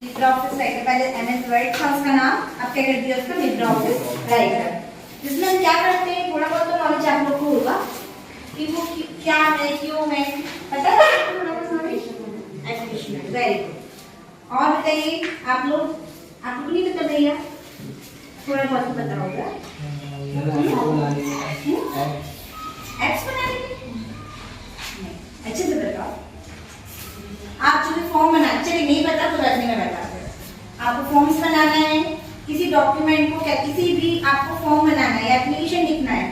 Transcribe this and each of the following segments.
LibreOffice writer, पहले MS word था उसका नाम, अब क्या कर दिया उसको लिब्रियोफिस राइटर। जिसमें हम क्या करते हैं, थोड़ा बहुत तो नॉलेज आप लोग को होगा कि वो क्या है, क्यों है, पता है थोड़ा बहुत नॉलेज। Application, very good. और बताइए आप लोग, आपको नहीं पता भैया? थोड़ा बहुत तो पता होगा। एप्स बनाने अच्छे से बताओ। आप जो फॉर्म बनाना, चलिए नहीं पता तो रखने में बताते हैं। आपको फॉर्म्स बनाना है, किसी डॉक्यूमेंट को, क्या किसी भी आपको फॉर्म बनाना है या एप्लीकेशन लिखना है,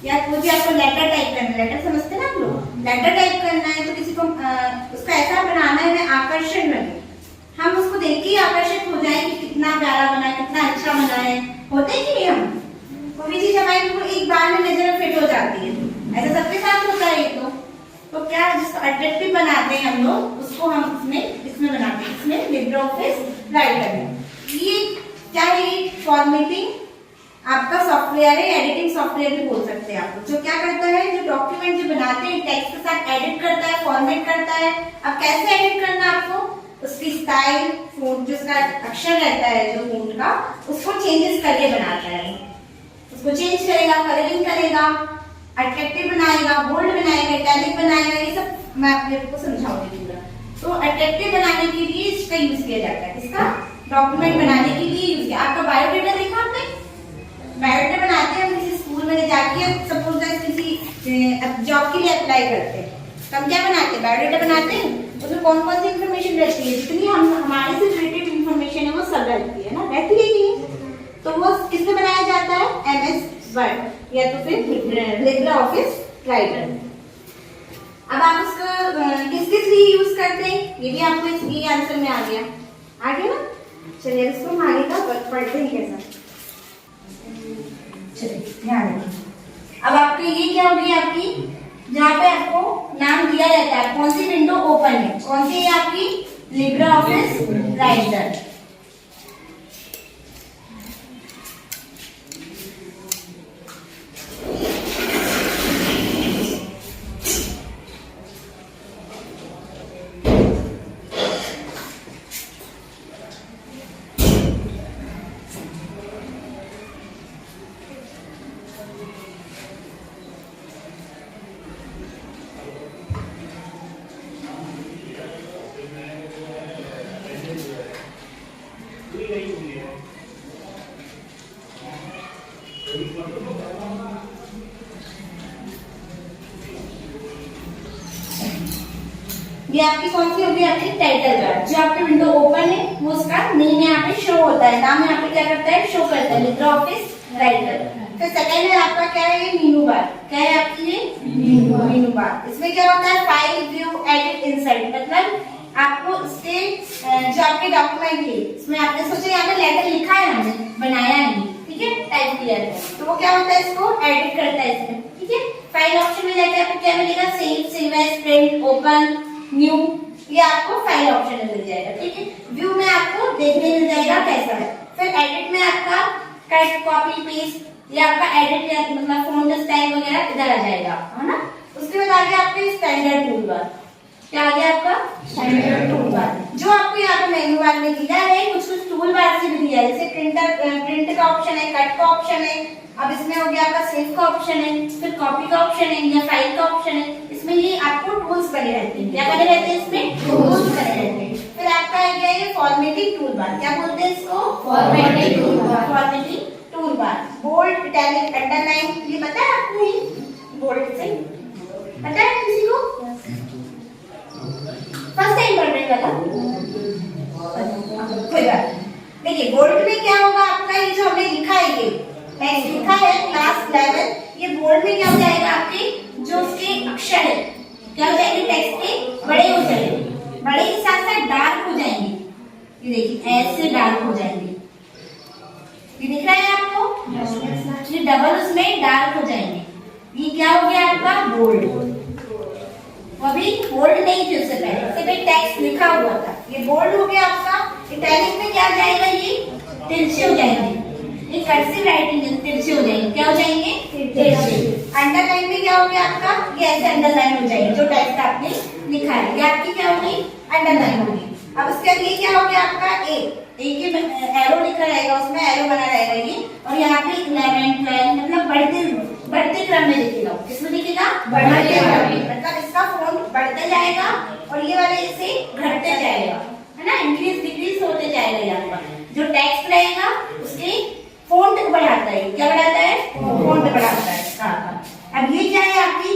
या कोई भी आपको लेटर टाइप करना है, लेटर समझते हैं ना आप लोग, लेटर टाइप करना है तो किसी को उसका ऐसा बनाना है मैं आकर्षण लगे, हम उसको देख के आकर्षित हो जाए कि कितना प्यारा बना है, कितना अच्छा बना है। होते हैं कि नहीं? हम कोई भी चीज हमारी एक बार में नजर में फिट हो जाती है, ऐसा सबके साथ होता है। तो क्या जिसको अट्रैक्टिव बनाते हैं हम लोग, उसको हम इसमें बनाते हैं, इसमें लिब्रियोफिस राइटर में। ये क्या है? फॉर्मेटिंग आपका सॉफ्टवेयर है, एडिटिंग सॉफ्टवेयर भी बोल सकते हैं आप, जो क्या करता है, जो डॉक्यूमेंट जो बनाते हैं टेक्स्ट के साथ एडिट करता है, फॉर्मेट करता है। अब कैसे एडिट करना है आपको, उसकी स्टाइल, फॉन्ट, जो उसका अक्षर रहता है जो फॉन्ट का, उसको चेंजेस करके बनाता है, उसको चेंज करेगा, कलरिंग करेगा, अट्रैक्टिव बनाएगा, बोल्ड बनाएगा, इटैलिक बनाएगा, ये सब मैं आपको समझाऊंगी पूरा। तो अट्रैक्टिव बनाने के लिए इसका यूज किया जाता है, इसका डॉक्यूमेंट बनाने के लिए यूज किया। आपका बायोडेटा देखा आपने? बायोडेटा बनाते हैं हम किसी स्कूल में जाके, सपोज किसी जॉब के लिए अप्लाई करते हैं तो हम क्या बनाते हैं, बायोडेटा बनाते हैं। उसमें कौन कौन सी इन्फॉर्मेशन रहती है, जितनी हम हमारे से रिलेटेड इन्फॉर्मेशन है वो सब रहती है ना, रहती है कि नहीं? तो वो किसमें बनाया जाता है? एमएस वर्ड या तो फिर लिब्रियोफिस राइटर। अब आप उसका किस किस लिए यूज करते हैं, ये भी आपको ये आंसर में आ गया ना। चलिए इसको हम आगे का पढ़ते हैं कैसा। चलिए ध्यान रखिए। अब आपकी ये क्या होगी, आपकी जहाँ पे आपको नाम दिया रहता है, कौन सी विंडो ओपन है, कौन सी है आपकी? LibreOffice writer. ये आपकी कौन सी होगी? आपकी टाइटल कार्ड। जो आपकी विंडो ओपन है वो उसका नेम यहाँ पे शो होता है, नाम यहाँ पे क्या करता है? शो करता है, लिब्रियोफिस राइटर। फिर सेकंड है आपका क्या है? ये मेनू बार। क्या है आपकी? ये मेनू बार। इसमें क्या होता है? File, view, edit, insert. मतलब आपको इसके जो आपके डॉक्यूमेंट है, इसमें आपने सोचा यहाँ पे लेटर लिखा है, हमने बनाया नहीं, ठीक है, टाइप किया है, तो वो क्या होता है? इसको एडिट करता है इसमें, ठीक है। फाइल ऑप्शन में जाके आपको क्या मिलेगा? Save, save as, print, open, new, ये आपको फाइल ऑप्शन में मिल जाएगा, ठीक है। व्यू में आपको देखने मिल जाएगा कैसा है। फिर एडिट में आपका कट, कॉपी, पेस्ट, ये आपका एडिट या मतलब फॉन्ट स्टाइल वगैरह इधर आ जाएगा, है ना। उसके बाद आगे आपके स्टैंडर्ड टूल बार। क्या आ गया आपका? Standard tool bar. जो आपको यहाँ पे मेन्यू बार में दिया है, कुछ कुछ टूल बार से भी दिया है, जैसे प्रिंट का ऑप्शन है, कट का ऑप्शन है। अब इसमें हो गया आपका सेव का ऑप्शन है, फिर कॉपी का ऑप्शन है या फाइल का ऑप्शन है। इसमें ये आपको टूल्स बने रहते हैं। क्या बने रहते हैं? इसमें टूल्स बने रहते हैं। फिर आपका आ गया ये फॉर्मेटिंग टूल बार। क्या बोलते हैं इसको? Formatting tool bar. Formatting tool bar. Bold, italic, underline, ये पता है आपको? ये बोल्ड से पता है किसी को? फर्स्ट टाइम पढ़ रहे वाला कोई बात नहीं। देखिए बोल्ड में क्या होगा आपका? ये जो हमने लिखा है, ये टेक्स्ट लिखा है क्लास 11, ये बोल्ड में क्या हो जाएगा? आपके जो उसके अक्षर है क्या हो जाएंगे? टेक्स्ट के बड़े हो जाएंगे, बड़े के साथ साथ डार्क हो जाएंगे। ये देखिए ऐसे डार्क हो जाएंगे, ये दिख रहा है आपको? ये डबल उसमें डार्क हो जाएंगे। ये क्या हो गया आपका? बोल्ड। अभी बोल्ड नहीं थी उससे पहले, सिर्फ टेक्स्ट लिखा हुआ था, ये बोल्ड हो गया आपका। इटैलिक में क्या हो जाएगा? ये तिरछे हो जाएंगे, ये कर्सिव राइटिंग है, तिरछे हो जाएंगे। क्या हो जाएंगे? तिरछे। अंडरलाइन में क्या हो गया आपका? ये ऐसे अंडरलाइन हो जाएगी, जो टेक्स्ट आपने लिखा है ये आपकी क्या होगी? अंडरलाइन होगी। अब उसके बाद ये क्या हो गया आपका? ए, एक ही एरो लिखा रहेगा, उसमें एरो बना रहेगा ये, और यहाँ पे 11 12 मतलब बढ़ते क्रम में दिखेगा। किसमें दिखेगा? बढ़ते क्रम में, मतलब इसका फॉन्ट बढ़ता जाएगा और ये वाले इससे घटते जाएगा, है ना, इंक्रीज डिक्रीज होते जाएगा। यहाँ पर जो टेक्स्ट रहेगा उसके फॉन्ट को बढ़ाता है। क्या बढ़ाता है? फॉन्ट बढ़ाता है। अब ये क्या है आपकी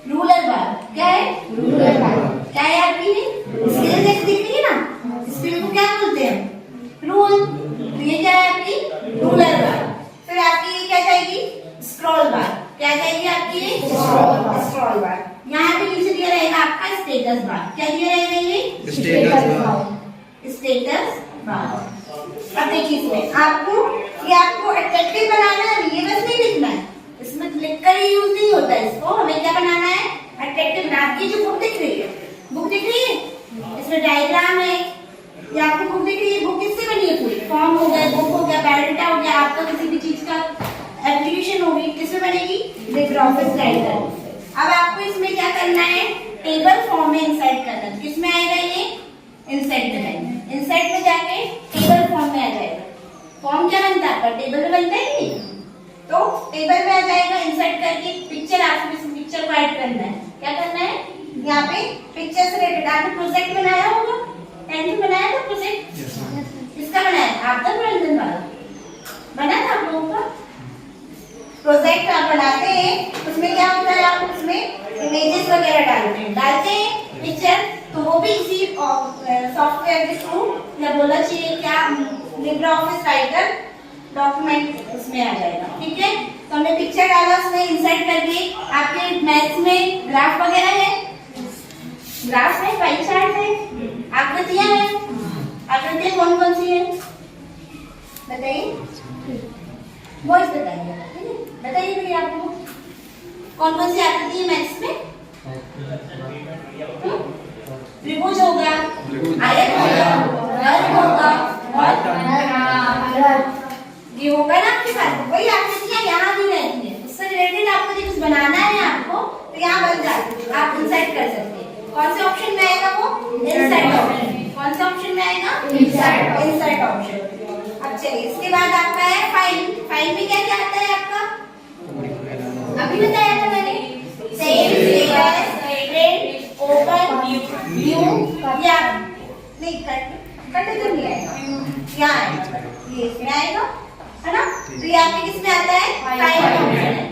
रूलर बार। क्या है? रूलर बार। क्या है आपकी स्केल जैसे दिख रही है ना, स्केल को क्या बोलते हैं? रूल। तो ये क्या है आपकी रूलर बार। फिर आपकी ये क्या जाएगी? स्क्रॉल बार। क्या जाएगी आपकी? स्क्रॉल बार। यहाँ पे नीचे दिया रहेगा आपका स्टेटस बार। क्या दिया रहेगा? ये स्टेटस बार। Status bar. अब देखिए इसमें आपको अट्रैक्टिव बनाना है, ये बस नहीं लिखना है, इसमें लिखकर ही यूज नहीं होता है। इसको हमें क्या बनाना है? अट्रैक्टिव। आपकी जो बुक दिख रही है, इसमें डायग्राम है, ये आपको बुक दिख रही है। बुक किससे बनी है? पूरी फॉर्म हो गया, बुक हो गया, बायोडाटा हो गया, आपका किसी भी चीज का एप्लीकेशन होगी, किसमें बनेगी? LibreOffice writer. अब आपको इसमें क्या करना है? टेबल फॉर्म में इंसर्ट करना है। किसमें आएगा ये? इंसर्ट में जाएगा। इंसर्ट में जाके टेबल फॉर्म में आ जाएगा। फॉर्म क्या बनता है आपका? टेबल में बनता है नहीं, तो टेबल में आ जाएगा। इंसर्ट करके पिक्चर, आपको इस पिक्चर को ऐड करना है। क्या करना है? यहाँ पे पिक्चर से रिलेटेड आपने प्रोजेक्ट बनाया होगा, 10th में बनाया था प्रोजेक्ट। किसका बनाया? आपका रंजन वाला बना था आप लोगों का प्रोजेक्ट। आप बनाते हैं, उसमें क्या होता है? आप उसमें इमेजेस वगैरह डालते हैं पिक्चर, तो वो भी इसी सॉफ्टवेयर के थ्रू, या बोला चाहिए क्या, लिब्रियोफिस राइटर डॉक्यूमेंट उसमें आ जाएगा। ठीक है, तो हमने पिक्चर डाला, उसमें इंसर्ट करके। आपके मैथ्स में ग्राफ वगैरह है, ग्राफ है, पाई चार्ट है, आकृतियां हैं। आकृतियां कौन कौन सी है बताइए? वॉइस बताइए, बताइए भैया आपको कौन कौन सी आकृति है मैथ्स में? त्रिभुज होगा, आयत होगा, वर्ग होगा, और ये होगा ना आपके पास। वही आकृतियां यहाँ भी रहती है, उससे रिलेटेड आपको कुछ बनाना है आपको, तो यहाँ बन जाती है, आप इंसर्ट कर सकते हैं। कौन से ऑप्शन में आएगा वो? Insert option. कौन से ऑप्शन में आएगा? Insert option. अब चलिए, इसके बाद आपका है फाइल। फाइल में क्या क्या आता है आपका? अभी बताया था मैंने, सेव, प्रिंट, ओपन, व्यू, या नहीं कट तो नहीं आएगा, यहाँ आएगा, ये इसमें आएगा, है ना। तो ये आपके किसमें आता है? फाइल ऑप्शन है।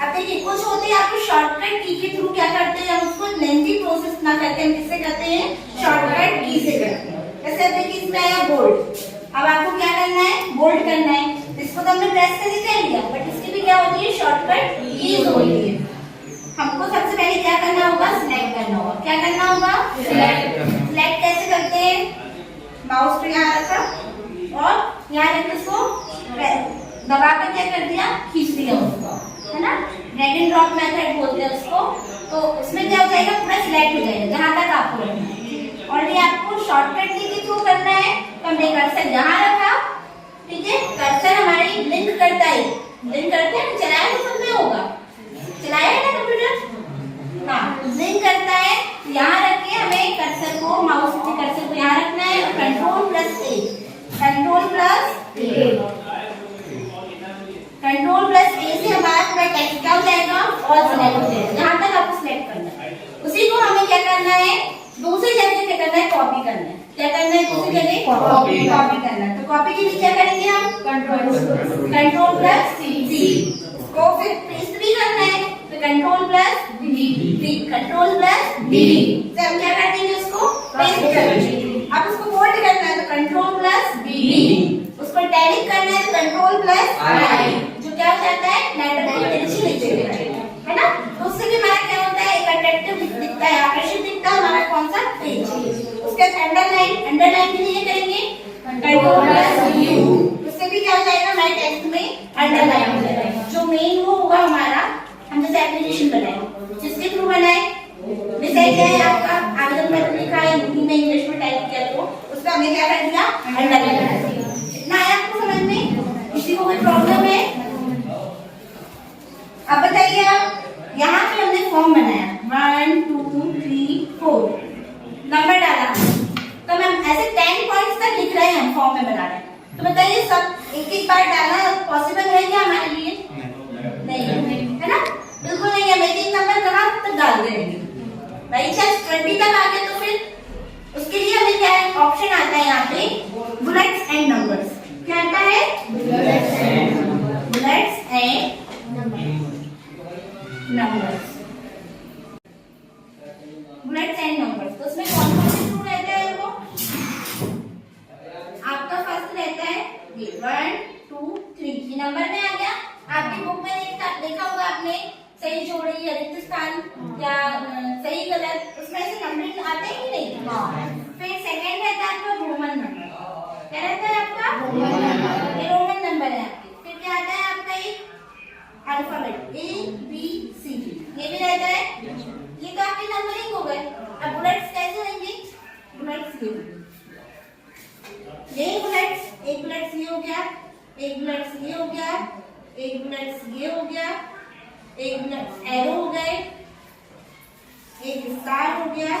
अब देखिए, कुछ होते हैं आपको शॉर्टकट की के थ्रू क्या करते हैं, हम उसको लेंथी प्रोसेस ना करते हैं, किससे करते हैं? शॉर्टकट की से करते हैं। जैसे देखिए इसमें आया बोल्ड। अब आपको क्या करना है? बोल्ड करना है। इसको तो हमने प्रेस करके कर लिया, बट इसकी भी क्या होती है? शॉर्टकट कीज होती है। हमको सबसे पहले क्या करना होगा? सिलेक्ट करना होगा। क्या करना होगा? सिलेक्ट कैसे करते हैं? माउस को यहाँ रखा और यहाँ रख इसको दबा कर क्या कर दिया? खींच दिया उसको, है ना। ड्रैग एंड ड्रॉप मेथड बोलते हैं उसको। तो उसमें क्या हो जाएगा? पूरा सिलेक्ट हो जाएगा जहां तक आपको रखना है। और ये आपको शॉर्टकट के थ्रू करना है, तो हमने कर्सर यहाँ रखा। ठीक है, कर्सर हमारी लिंक करता है, लिंक करते हैं, चलाया तो सब में होगा, चलाया है ना कंप्यूटर? हाँ, लिंक करता है। यहाँ रख के हमें कर्सर को, माउस से कर्सर को यहाँ रखना है, कंट्रोल+A, कंट्रोल+A से हमारा पूरा टेक्स्ट क्या हो जाएगा? ऑल सिलेक्ट हो जाएगा, जहां तक आपको सिलेक्ट करना है। उसी को हमें क्या करना है? दूसरी जगह क्या करना है? कॉपी करना है। क्या करना है? दूसरी जगह कॉपी करना है। तो कॉपी के लिए क्या करेंगे हम? कंट्रोल+C को फिर पेस्ट भी करना है, तो कंट्रोल+V, कंट्रोल+V से हम क्या कर देंगे? उसको पेस्ट कर देंगे। अब उसको बोल्ड करना है, तो कंट्रोल+B, उसको टैलिक करना है, तो कंट्रोल+I, जो क्या हो जाता है? लेटर को तिरछी लिख देता है ना। तो उससे भी हमारा क्या होता है? एक अट्रैक्टिव दिखता है, आकर्षित दिखता है हमारा कौन सा पेज। उसके अंडरलाइन के लिए करेंगे कंट्रोल+U, उससे भी क्या हो जाएगा? हमारे टेक्स्ट में अंडरलाइन हो जाएगा। जो मेन वो होगा हमारा, हम जैसे एप्लीकेशन बनाए, जिसके थ्रू बनाए, डिसाइड क्या है आपका? आवेदन पत्र लिखा है, हिंदी में इंग्लिश में टाइप किया, तो उसका हमने क्या कर दिया? अंडरलाइन कर दिया। इतना आया आपको समझ में? किसी को कोई प्रॉब्लम है? अब बताइए, आप यहाँ पे हमने फॉर्म बनाया 1 2 3 4 नंबर डाला, तो मैम ऐसे 10 पॉइंट्स सर लिख रहे हैं हम फॉर्म में बना रहे हैं, तो बताइए सब एक एक बार डालना पॉसिबल है क्या हमारे लिए? नहीं है ना, बिल्कुल नहीं है। एक एक नंबर कहाँ तक डाल देंगे भाई? चाहे 20 तक आ गए तो फिर उसके लिए हमें क्या है, ऑप्शन आता है यहाँ पे बुलेट्स एंड नंबर्स। क्या आता है? Bullets and numbers. Bullets and numbers, तो उसमें कौन कौन से टू रहता है? वो आपका फर्स्ट रहता है ये 1 2 3, ये नंबर में आ गया। आपकी बुक में देखा होगा आपने, सही जोड़ी या रिक्त स्थान या सही गलत, उसमें से नंबरिंग आते हैं कि नहीं? फिर सेकंड रहता है आपका रोमन नंबर। क्या रहता है आपका? Roman number. ये रोमन नंबर है आपके। फिर क्या आता है आपका एक अल्फाबेट A B C, ये भी रहता है। ये तो आपकी नंबरिंग हो गए। अब बुलेट्स कैसे होंगे? बुलेट्स ये बुलेट्स, एक बुलेट्स ये हो गया, एक बुलेट्स ये हो गया, एक बुलेट्स ये हो गया, एक बुलेट्स एरो हो गए, एक स्टार हो गया।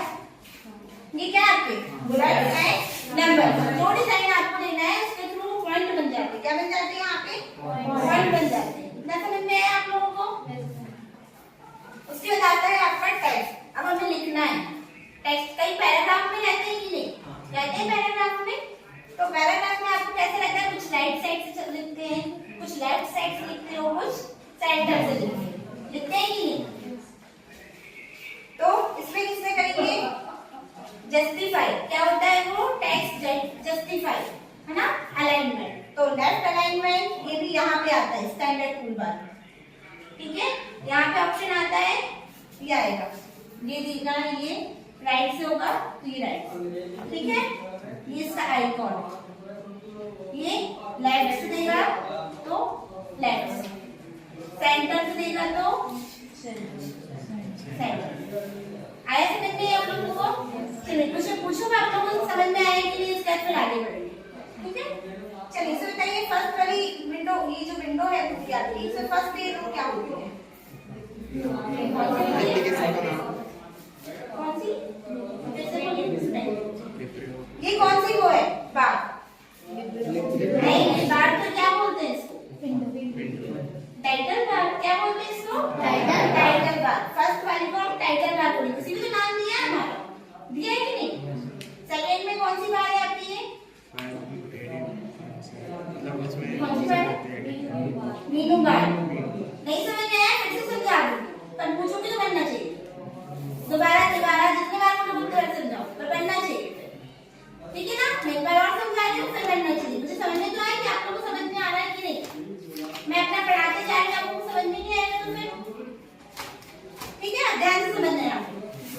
ये क्या आपके बुलेट्स है नंबर। जो डिजाइन आपको लेना है उसके थ्रू पॉइंट बन जाते हैं। क्या बन जाते हैं? यहाँ पे पॉइंट बन जाते हैं। ना समझ में आया आप लोगों को? उसके बाद आता है आपका टेक्स्ट। अब हमें लिखना है टेक्स्ट। कई पैराग्राफ में रहते हैं कि नहीं रहते हैं? पैराग्राफ में, तो पैराग्राफ में आपको कैसे रहता है? कुछ राइट साइड से लिखते हैं, कुछ लेफ्ट साइड से लिखते हो, कुछ सेंटर से लिखते हैं कि नहीं? तो इसमें किससे करेंगे? जस्टिफाई। क्या होता है वो? टेक्स्ट जस्टिफाई, है ना? अलाइनमेंट। तो लेफ्ट अलाइनमेंट ये भी यहाँ पे आता है स्टैंडर्ड टूल बार। ठीक है, यहाँ पे ऑप्शन आता है, ये आएगा, ये देगा, ये राइट से होगा तो ये राइट। ठीक है, ये इसका आइकॉन, ये लेफ्ट से देगा तो लेफ्ट से, सेंटर से देगा तो सेंटर। आया समझ में आप लोगों को? चलिए कुछ पूछूंगा आप लोगों को समझ में आया कि नहीं, इसके बाद फिर आगे बढ़ेंगे। ठीक है, चलिए इसे बताइए फर्स्ट वाली विंडो, ये जो विंडो है वो क्या है? इसमें फर्स्ट पेज वो क्या होती है? कौन सी? ये कौन सी वो है? बार नहीं, बार तो क्या बोलते हैं इसको? Title bar. क्या बोलते हैं इसको? Title bar. फर्स्ट वाली को हम टाइटल बार बोलेंगे। किसी भी तो नाम दिया है हमारा, दिया है कि नहीं? सेकंड में कौन सी बार है आपकी? ये कौन सी बार? मीनू बार। नहीं समझ में आया? फिर से समझा दूं, पर पूछोगे तो बनना चाहिए। दोबारा जितने बार बोलो उतने बार समझाओ, पर बनना चाहिए। ठीक है ना? मैं एक बार और समझा रही हूँ, फिर बनना चाहिए। मुझे समझ में तो आया कि आप लोगों को समझ में आ रहा है कि नहीं? मैं अपना पढ़ाते जा रही हूँ, आपको समझ में नहीं आएगा तो फिर ठीक है, ध्यान से समझना है आपको।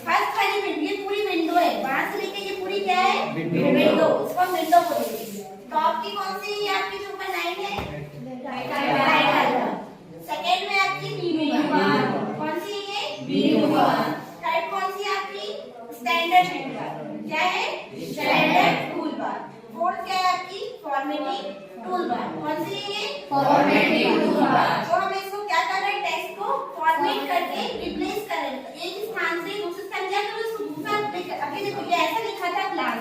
फर्स्ट वाली विंडो, ये पूरी विंडो है, वहां से लेके ये पूरी क्या है? विंडो। उसको विंडो बोलेंगे। टॉप की कौन सी? ये आपकी जो ऊपर लाइन है टाइटल। सेकंड में आपकी मीनू बार। कौन सी है ये? मीनू बार। थर्ड कौन सी आपकी? Standard tool bar. क्या है? Standard tool bar. फोर्थ क्या है आपकी? फॉर्मेटिंग टूल बार। कौन सी है ये? फॉर्मेटिंग टूल बार। तो हमें इसको क्या करना है? टेक्स्ट को फॉर्मेट करके रिप्लेस करें, एक स्थान से दूसरे स्थान जा कर उसको दूसरा। अभी देखो ये ऐसा लिखा था क्लास,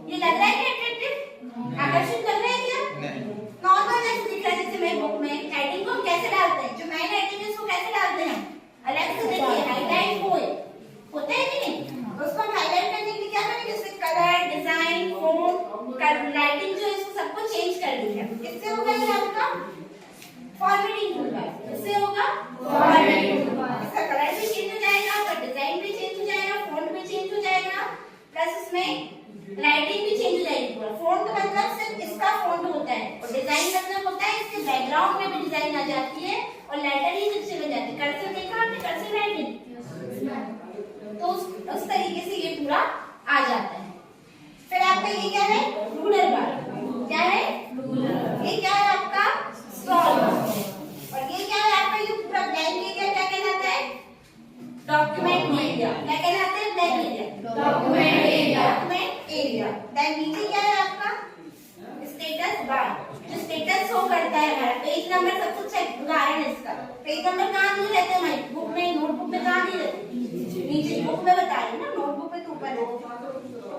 ये लग रहा है क्या अट्रैक्टिव? आकर्षित लग रहा है क्या? नॉर्मल ऐसे दिख रहा है। जैसे मैं बुक में हेडिंग को कैसे डालते हैं, जो मेन हेडिंग है उसको कैसे डालते हैं? अलग से देखिए, हाईलाइट होता है कि नहीं? तो उसको हम हाईलाइट करने के लिए क्या करेंगे? जैसे कलर, डिजाइन, फॉन्ट, राइटिंग जो है इसको सबको चेंज कर दिया। इससे होगा ये आपका फॉर्मेटिंग टूल बार। इससे होगा फॉर्मेटिंग टूल बार। इसका कलर भी चेंज हो जाएगा, उसका डिजाइन भी चेंज हो जाएगा, फॉन्ट भी चेंज हो जाएगा, प्लस इसमें राइटिंग भी चेंज हो जाएगी। पूरा फॉन्ट मतलब सिर्फ इसका फॉन्ट होता है, और डिजाइन मतलब होता है इसके बैकग्राउंड में भी डिजाइन आ जाती है, और लेटर ही नीचे बन जाती है। कर्सर देखा आपने? कर्सर राइटिंग, तो उस तरीके से ये पूरा आ जाता है। फिर आपका ये क्या है? रूलर बार। क्या है? रूलर। ये क्या है आपका? स्क्रॉल बार। और ये क्या है आपका? ये पूरा ब्लैंक एरिया क्या कहलाता है? Document area. क्या कहलाता है? Blank area, document area. Then नीचे क्या है आपका? स्टेटस बार, जो स्टेटस शो करता है हमारा। पेज नंबर सब कुछ उदाहरण है इसका। पेज नंबर कहाँ दिए रहते हैं हमारी बुक में? नोटबुक में कहाँ दिए रहते हैं? नीचे बुक में बता रही है ना, नोटबुक में तो ऊपर है।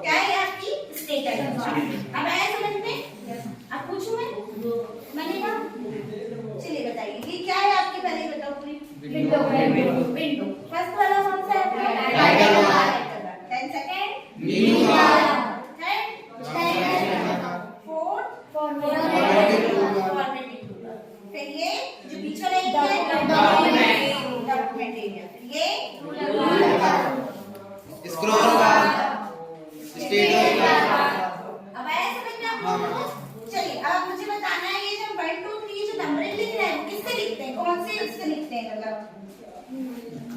क्या है आपकी? Status bar. चलिए अब आप मुझे बताना है ये जो 1 2 3 जो नंबरिंग लिख रहे हैं वो किससे लिखते हैं, कौन से उससे लिखते हैं, मतलब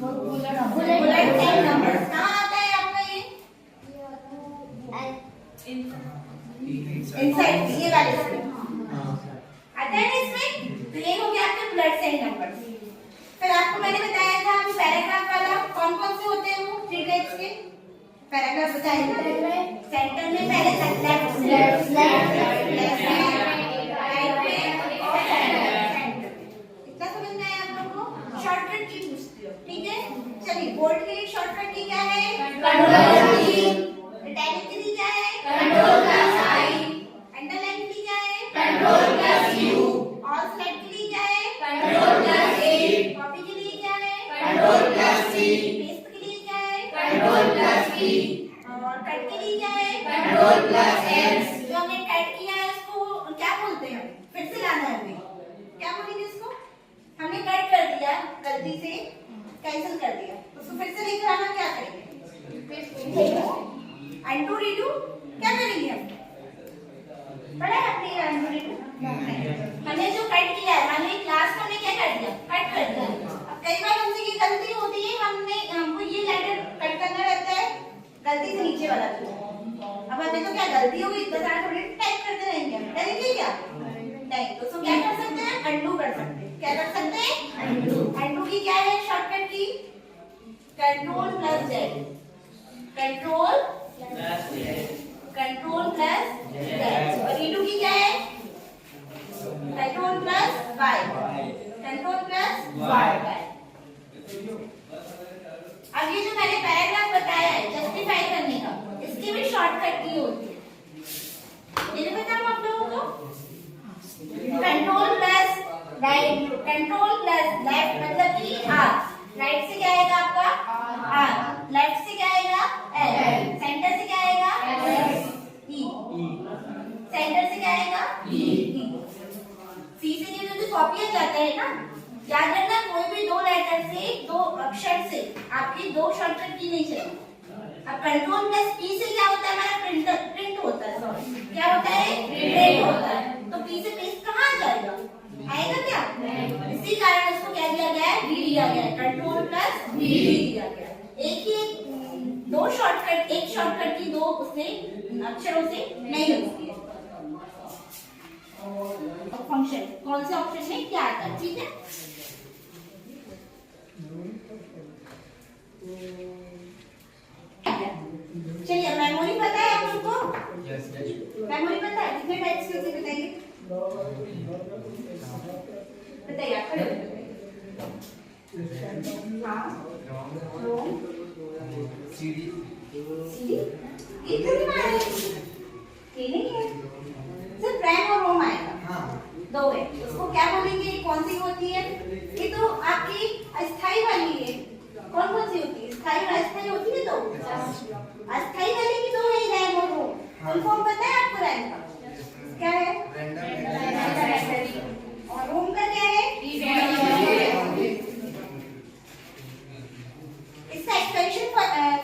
बुलेट साइन नंबर्स कहाँ आता है आपका ये इनसाइड ये वाले आता है ना इसमें, तो ये हो गया आपके बुलेट साइन नंबर्स। फिर आपको मैंने बताया था अभी पैराग्राफ वाला कौन कौन से होते हैं वो 3 टाइप्स के पैराग्राफ बताएंगे। सेंटर में पहले लेफ्ट इतना समझ में आया आप लोगों को। शॉर्टकट की पूछती हो, ठीक है। चलिए बोर्ड के लिए शॉर्टकट की क्या है, इटैलिक के लिए क्या है, अंडरलाइन के लिए क्या है, ऑल स्लाइड के लिए क्या है, कॉपी के लिए क्या है, पेस्ट के लिए क्या है, और कट के लिए क्या है, जो हमने कट किया है उसको क्या बोलते हैं, फिर से लाना है हमें, क्या बोलेंगे इसको, हमने कट कर दिया गलती से, कैंसिल कर दिया, उसको फिर से लेकर आना, क्या करेंगे, अनडू रीडू, क्या करेंगे हम, पढ़ा है आपने अनडू रीडू, हमने जो कट किया है, हमने क्लास में हमने क्या कर दिया, कट कर दिया। अब कई बार हमसे ये गलती होती है, हमको ये लेटर कट करना रहता है, गलती से नीचे वाला किया, अब हमें तो क्या गलती होगी, इतना सारा थोड़ी टाइप करते रहेंगे, करेंगे क्या नहीं, तो क्या कर सकते हैं, अनडू कर सकते हैं, क्या कर सकते हैं, अनडू की क्या है शॉर्टकट की, control plus Z, control plus Z, और रीडू की क्या है, control plus Y, control plus Y. अब ये जो मैंने पैराग्राफ बताया है जस्टिफाई करने का, इसकी भी शॉर्टकट की होती है, ये बताऊं आप लोगों को, control plus right, control plus left मतलब कि आर, राइट से क्या आएगा आपका आर, लेफ्ट से क्या आएगा एल, सेंटर से क्या आएगा ई, सेंटर से क्या आएगा ई, सी से ये जो कॉपी जाता है ना, याद रखना कोई भी दो लेटर से, दो अक्षर से आपकी दो शॉर्टकट की नहीं चाहिए। अब कंट्रोल प्लस पी से क्या होता है, हमारा प्रिंट होता है, सॉरी क्या होता है, प्रिंट होता है, तो पी से पेस्ट कहाँ आ जाएगा, आएगा क्या, इसी कारण इसको क्या दिया गया है, वी दिया गया है, कंट्रोल प्लस वी दिया गया है। एक ही दो शॉर्टकट, एक शॉर्टकट की दो उससे अक्षरों से नहीं होती है। फंक्शन कौन से ऑप्शन में क्या आता है, ठीक है। चलिए मेमोरी पता है आप लोगों को, मेमोरी पता है, कितने टाइप्स की होती है बताइए, बताइए आप रोम सीडी, ये क्यों नहीं आया, ये नहीं है, सिर्फ रैम और रोम आएगा, दो है, उसको क्या बोलेंगे, कौन सी होती है, ये तो आपकी अस्थाई वाली है, कौन कौन सी होती है, स्थाई और अस्थाई होती है, दो अस्थाई वाली की दो है, रैम और रोम, फुल फॉर्म पता है आपको रैम का क्या है, और रोम का क्या है, इसका एक्सटेंशन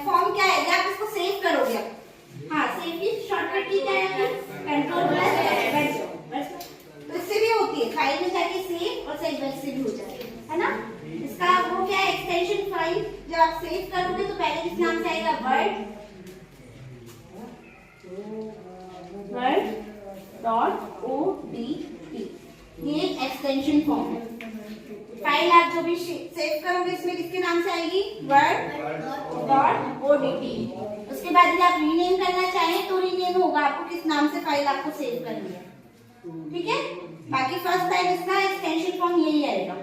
फॉर्म क्या है, आप इसको सेव करोगे, हाँ सेव की शॉर्टकट की क्या है, कंट्रोल प्लस, तो इससे भी होती है, फाइल में जाके सेव और सेव बैक से भी हो जाएगी, है ना। इसका वो क्या है, एक्सटेंशन फाइल, जब आप सेव करोगे तो पहले किस नाम से आएगा, word.odt, ये एक्सटेंशन फॉर्म है। फाइल आप जो भी सेव करोगे इसमें किसके नाम से आएगी, word.odt। उसके बाद यदि आप रीनेम करना चाहें तो रीनेम होगा, आपको किस नाम से फाइल आपको सेव करनी है, ठीक है। बाकी फर्स्ट टाइम इसका एक्सटेंशन फॉर्म यही आएगा।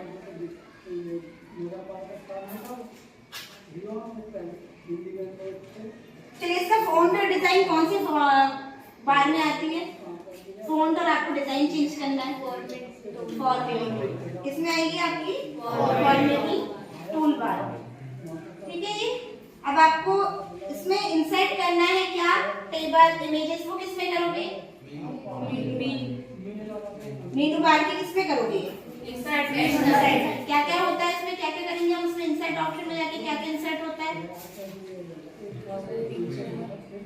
चलिए इसका फॉन्ट और डिजाइन कौन से बार में आती है, फॉन्ट और आपको डिजाइन चेंज करना है, फॉर्मेटिंग किसमें आएगी आपकी, फॉर्मेटिंग टूल बार, ठीक है। ये अब आपको इसमें इंसर्ट करना है क्या, टेबल इमेजेस, वो किसमें करोगे, मेनू बार के किसमें करोगे, इंसर्ट। क्या क्या होता है इसमें, क्या क्या करेंगे हम इसमें, इंसर्ट ऑप्शन में जाके क्या क्या इंसर्ट होता है,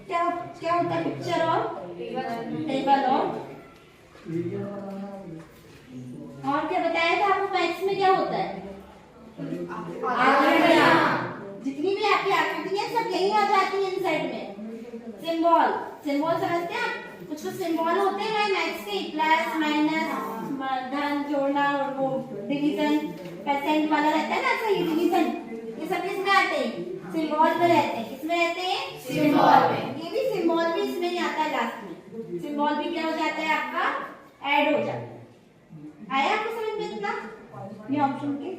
क्या क्या होता है, पिक्चर और टेबल और और क्या बताया था आपको मैथ्स में क्या होता है? आकृतियां। जितनी भी आपकी आकृतियां सब यही आ जाती है इनसाइड में। सिंबल, सिंबल समझते हैं आप? कुछ कुछ सिंबल होते हैं मैथ्स के, प्लस माइनस, धन जोड़ना, और वो डिवीजन परसेंट वाला रहता है ना, सही डिवीजन, ये सब किसमें आते हैं? सिंबल में रहते हैं। किसमें रहते हैं? सिंबल में। ये भी सिंबल भी इसमें ही आता है लास्ट में। सिंबल भी क्या हो जाता है आपका? ऐड हो जाता है। आया आपको समझ में इतना? ये ऑप्शन के